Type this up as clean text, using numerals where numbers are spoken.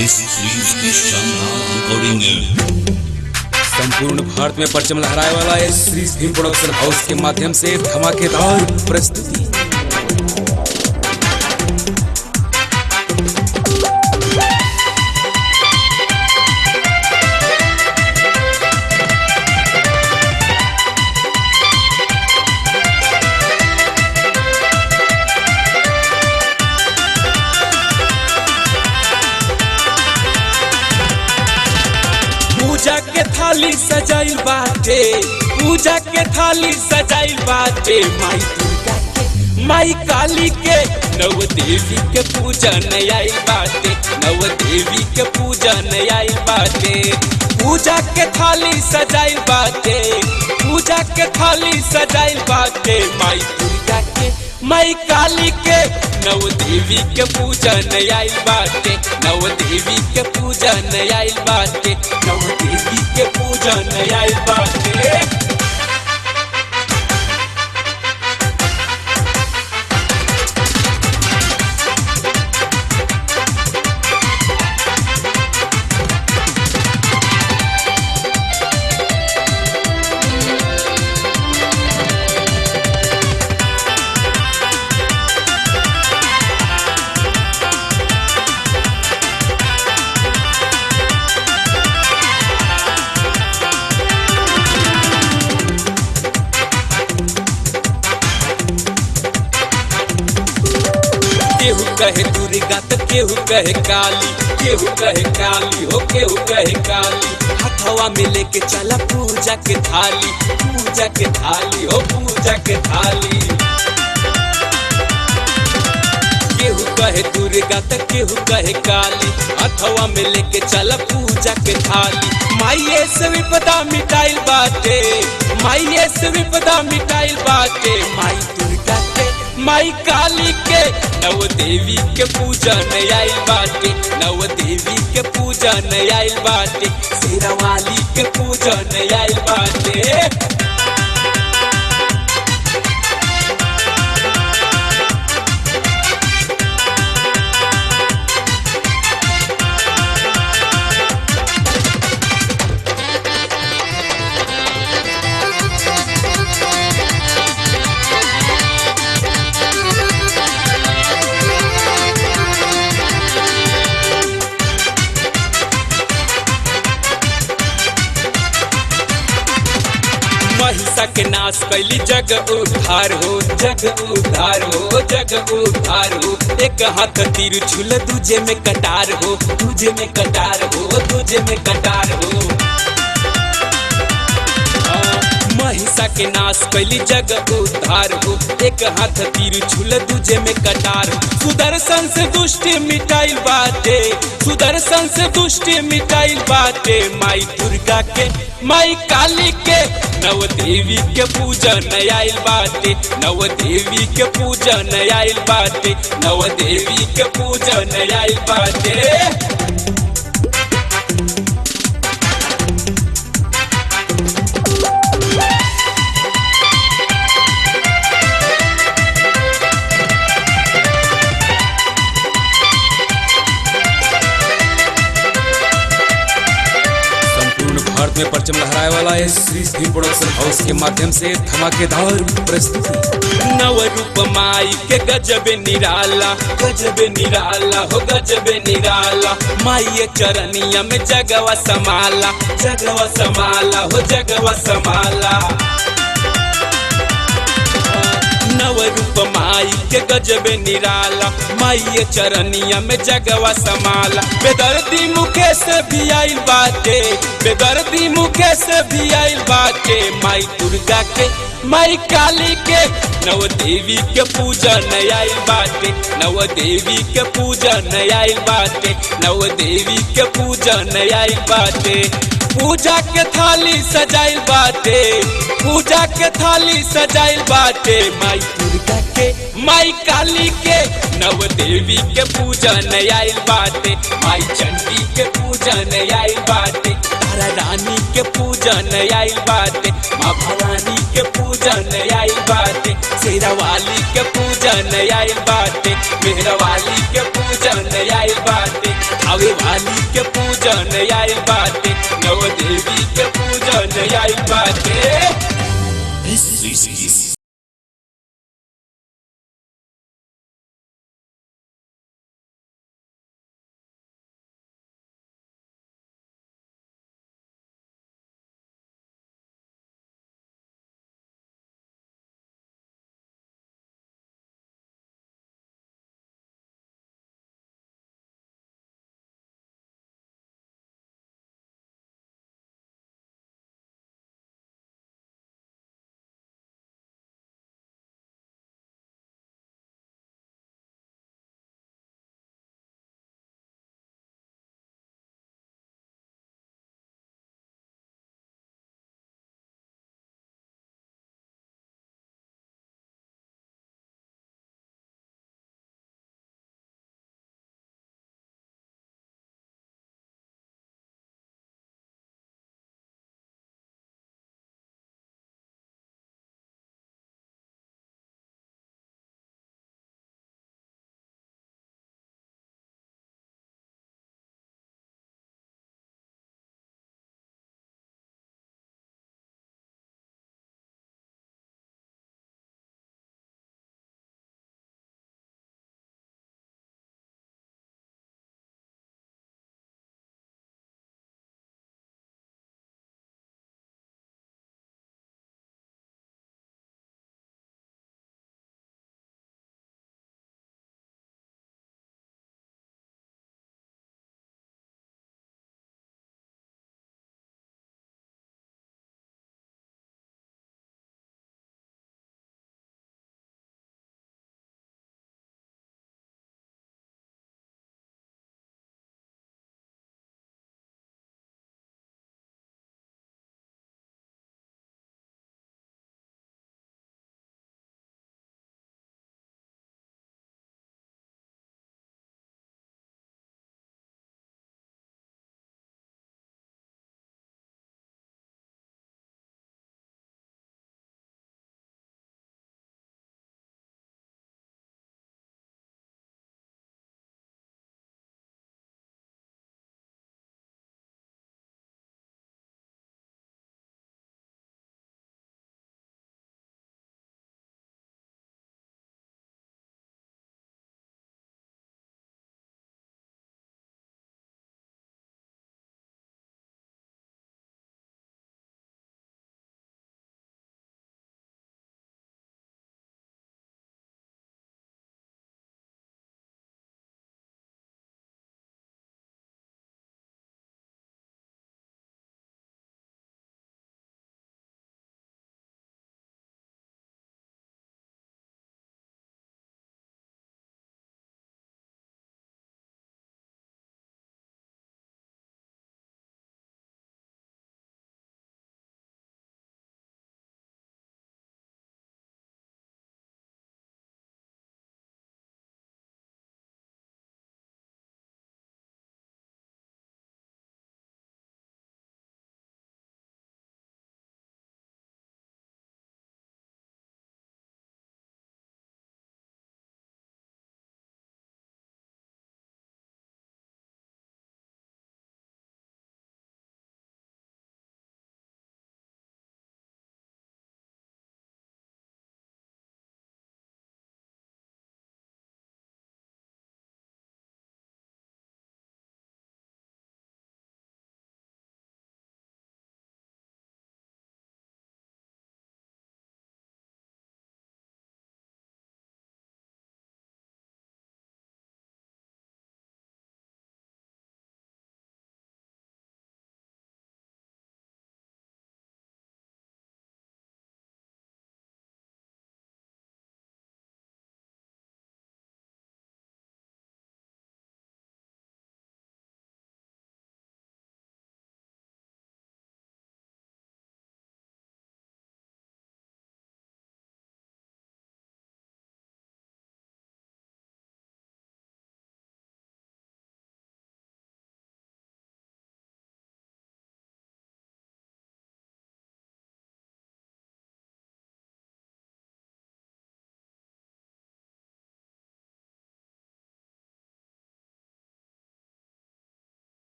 इस series की शानदार recording संपूर्ण भारत में परचम लहराए वाला है श्री फिल्म प्रोडक्शन हाउस के माध्यम से धमाकेदार प्रस्तुति। पूजा के थाली सजाइल बाटे, पूजा के थाली सजाइल बाटे, माई दुर्गा के माई काली के नव देवी के पूजन आइल बाटे, नव देवी के पूजन आइल बाटे। पूजा के थाली सजाइल बाटे, पूजा के थाली सजाइल बाटे, माई दुर्गा के माई काली के नव देवी के पूजन आइल बाटे, नव देवी के पूजन आइल बाटे, नव देवी के पूजन आइल बाटे। केहू कहे दुर्गा तो केहू कहे काली, केहू कहे काली हो केहू कहे काली। हथवा में लेके चला पूजा के थाली, पूजा के थाली हो पूजा के थाली। केहू कहे दुर्गा तो केहू कहे काली, हथवा में लेके चला पूजा के थाली। माइये से विपदा मिटाइल बाटे, माइये से विपदा मिटाइल बाटे, माई दुर्गा के माई काली के नव देवी के पूजन आइल बाटे, नव देवी के पूजन आइल बाटे, शेरावाली के पूजन आइल बाटे। महिषा के नाश कैली जग उद्धार हो, जग उद्धार हो, जग उद्धार हो। एक हाथ तीर झूल दूजे में कटार हो, दूजे में कटार हो, दूजे में कटार हो। महिषा के नाश कैली जग उद्धार हो, एक हाथ तीर झूल दूजे में कटार हो। सुदर्शन से दुष्ट मिटाइल बाटे, सुदर्शन से दुष्ट मिटाइल बाटे, माई दुर्गा के माई काली के नव देवी के पूजन आइल बाटे, नव देवी के पूजन आइल बाटे, नव देवी के पूजन आइल बाटे। भारत में परचम लहराए वाला है श्री फिल्म प्रोडक्शन हाउस के माध्यम से धमाकेदार प्रस्तुति। नव रूप माई के गजब निराला, गजब निराला हो गजब निराला। माई चरनिया में जगवा समाला, जगवा समाला हो जगवा समाला। नव रूप माई के गजब निराला, माई चरनिया में जगवा समाला। बेदर्दी मुखे से भी आइल बाटे, बेदर्दी मुखे से भी आइल बाटे, माई दुर्गा के माई काली के नव देवी के पूजन आइल बाटे, नव देवी के पूजन आइल बाटे, नव देवी के पूजन आइल बाटे। पूजा के थाली सजाइल बाटे, पूजा के थाली सजाइल बाटे, माई दुर्गा के माई काली के नव देवी के पूजन आइल बाटे, माई चंडी के पूजन आइल बाटे, तारा रानी के पूजन आइल बाटे, माँ भवानी के पूजन आइल बाटे, शेरावाली के पूजन आइल बाटे, मेहरवाली के पूजन आइल बाटे, आवे काली के पूजन आइल बाटे, नव देवी के पूजन आइल बाटे। SCC